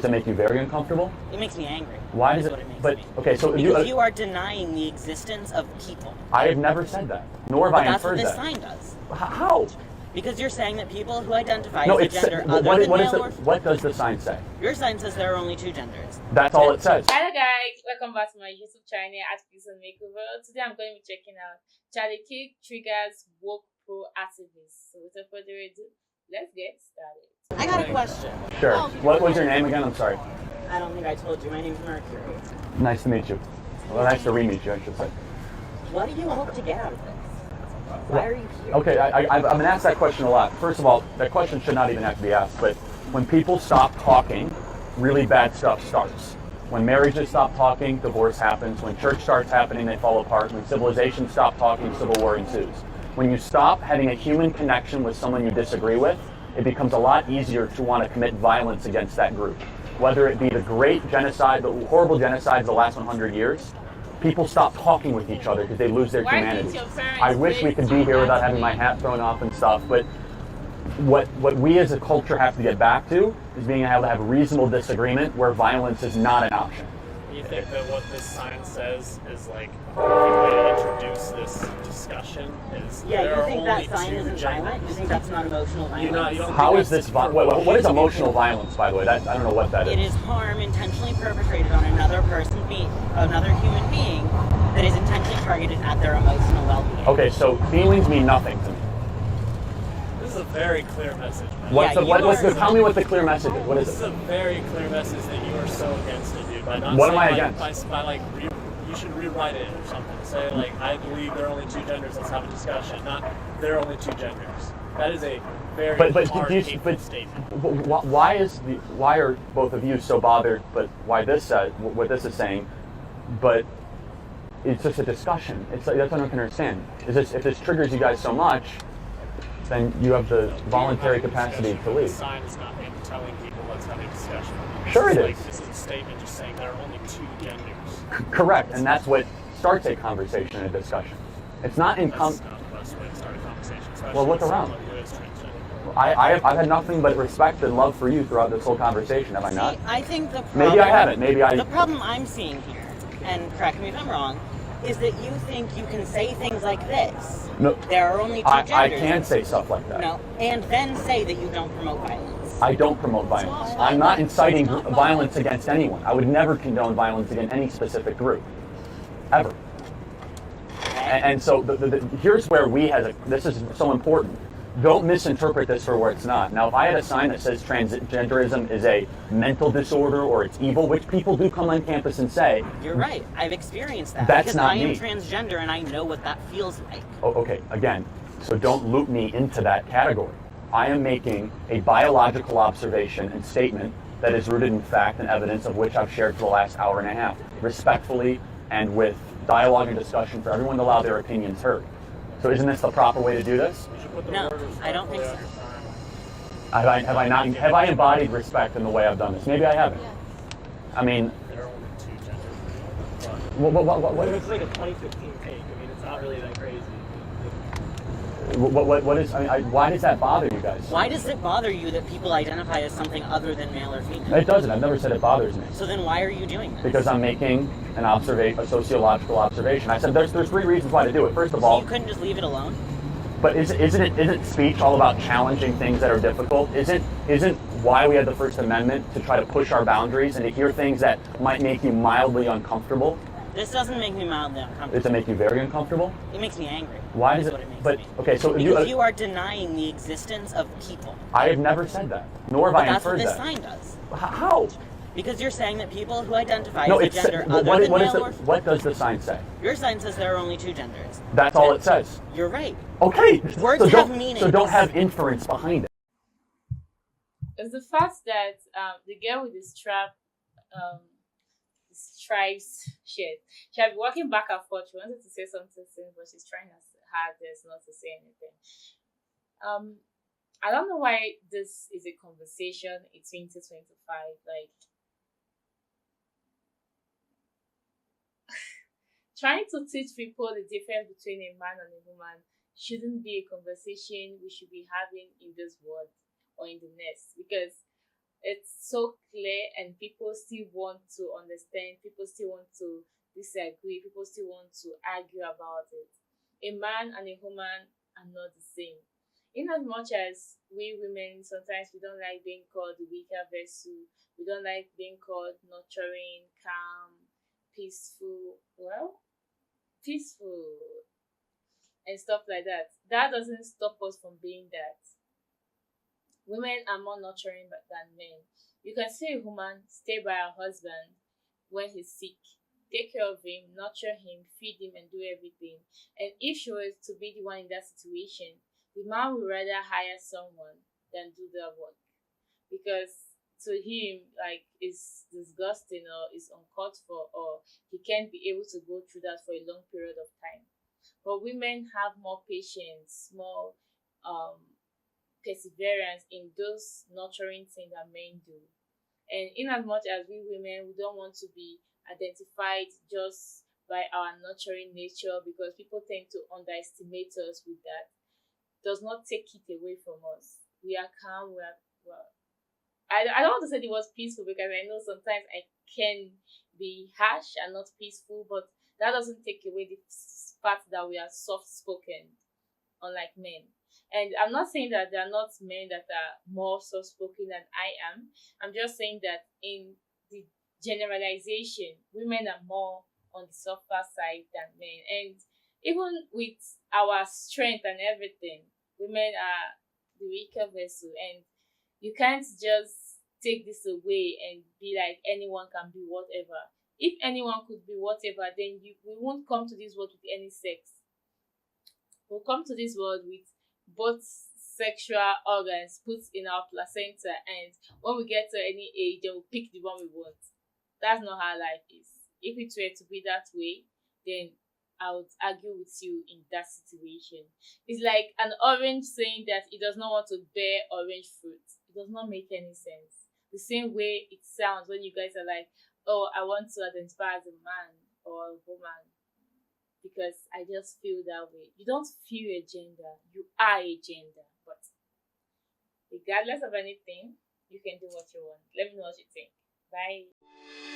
Does it make you very uncomfortable? It makes me angry. Why does it? But okay, so because you are denying the existence of people. I have never said that, nor have I inferred that. That's what this sign does. How? Because you're saying that people who identify as a gender other than male or... What does the sign say? Your sign says there are only two genders. That's all it says. Hello guys, welcome back to my YouTube channel at Prison Makeover. Today I'm going to be checking out Charlie Kirk triggers woke pro activists. So without further ado, let's get started. I got a question. Sure. What was your name again? I'm sorry. I don't think I told you. My name's Mercury. Nice to meet you. Well, nice to re-meet you, I should say. What do you hope to get out of this? Why are you here? Okay, I've been asked that question a lot. First of all, that question should not even have to be asked, but when people stop talking, really bad stuff starts. When marriages stop talking, divorce happens. When church starts happening, they fall apart. When civilizations stop talking, civil war ensues. When you stop having a human connection with someone you disagree with, it becomes a lot easier to want to commit violence against that group. Whether it be the great genocide, the horrible genocides of the last 100 years, people stop talking with each other because they lose their humanity. I wish we could be here without having my hat thrown off and stuff, but what we as a culture have to get back to is being able to have reasonable disagreement where violence is not an option. You think that what this sign says is like a way to introduce this discussion is you think that sign isn't violent? You think that's not emotional violence? How is this what is emotional violence, by the way? I don't know what that is. It is harm intentionally perpetrated on another human being that is intentionally targeted at their emotional well-being. Okay, so feelings mean nothing to me. This is a very clear message, man. Tell me what the clear message is. What is This it? is a very clear message that you are so against it, dude. By not What am I saying, against? You should rewrite it or something. Say, like, I believe there are only two genders, let's have a discussion. Not, there are only two genders. That is a very hard, hateful statement. Why are both of you so bothered, but what this is saying, but it's just a discussion. It's like, that's what I don't understand. If this triggers you guys so much, then you have the voluntary capacity to leave. The sign is not telling people let's have a discussion. Sure it is. This is a statement just saying there are only two genders. Correct, and that's what starts a conversation and a discussion. It's not in That's not the best way to start a conversation. Well, look around. Who is transgender. I've had nothing but respect and love for you throughout this whole conversation, have I not? I think the problem... Maybe I haven't. The problem I'm seeing here, and correct me if I'm wrong, is that you think you can say things like this. No, there are only two genders. I can say stuff like that. No, and then say that you don't promote violence. I don't promote violence. I'm not inciting violence against anyone. I would never condone violence against any specific group, ever. And so here's where this is so important. Don't misinterpret this for where it's not. Now, if I had a sign that says transgenderism is a mental disorder or it's evil, which people do come on campus and say. You're right. I've experienced that. That's not me. Because I am transgender and I know what that feels like. Oh, okay, again, so don't loop me into that category. I am making a biological observation and statement that is rooted in fact and evidence of which I've shared for the last hour and a half, respectfully and with dialogue and discussion for everyone to allow their opinions heard. So isn't this the proper way to do this? No, I don't think so. Have I embodied respect in the way I've done this? Maybe I haven't. I mean, There are only two genders. what It's like a 2015 take. I mean, it's not really that crazy. why does that bother you guys? Why does it bother you that people identify as something other than male or female? It doesn't. I've never said it bothers me. So then why are you doing this? Because I'm making a sociological observation. I said there's three reasons why to do it. First of all, you couldn't just leave it alone? But isn't speech all about challenging things that are difficult? Isn't why we had the First Amendment to try to push our boundaries and to hear things that might make you mildly uncomfortable? This doesn't make me mildly uncomfortable. Does it make you very uncomfortable? It makes me angry. Why does it? Okay, so because you are denying the existence of people. I have never said that, nor have I inferred that. That's what this sign does. How? Because you're saying that people who identify as a gender other than male or... What does the sign say? Your sign says there are only two genders. That's all it says. You're right. Okay. Words have meaning. So don't have inference behind it. It's the fact that the girl with the stripes shirt, she had been walking back and forth. She wanted to say something, but she's trying her hardest not to say anything. I don't know why this is a conversation in 2025. Like, trying to teach people the difference between a man and a woman shouldn't be a conversation we should be having in this world or in the next, because it's so clear, and people still want to understand, people still want to disagree, people still want to argue about it. A man and a woman are not the same. In as much as we women sometimes we don't like being called the weaker vessel, we don't like being called nurturing, calm, peaceful, peaceful and stuff like that. That doesn't stop us from being that. Women are more nurturing than men. You can see a woman stay by her husband when he's sick, take care of him, nurture him, feed him, and do everything. And if she was to be the one in that situation, the man would rather hire someone than do that work, because to him, like, it's disgusting or it's uncalled for, or he can't be able to go through that for a long period of time. But women have more patience, more perseverance in those nurturing things that men do. And in as much as we women, we don't want to be identified just by our nurturing nature, because people tend to underestimate us with that, does not take it away from us. We are calm, we are, well, I don't want to say the word peaceful, because I know sometimes I can be harsh and not peaceful, but that doesn't take away the fact that we are soft spoken, unlike men. And I'm not saying that there are not men that are more soft spoken than I am. I'm just saying that in the generalization, women are more on the softer side than men. And even with our strength and everything, women are the weaker vessel. And you can't just take this away and be like anyone can be whatever. If anyone could be whatever, then we won't come to this world with any sex. We'll come to this world with both sexual organs put in our placenta, and when we get to any age, then we'll pick the one we want. That's not how life is. If it were to be that way, then I would argue with you in that situation. It's like an orange saying that it does not want to bear orange fruit. It does not make any sense. The same way it sounds when you guys are like, oh, I want to identify as a man or a woman because I just feel that way. You don't feel a gender, you are a gender. But regardless of anything, you can do what you want. Let me know what you think. Bye.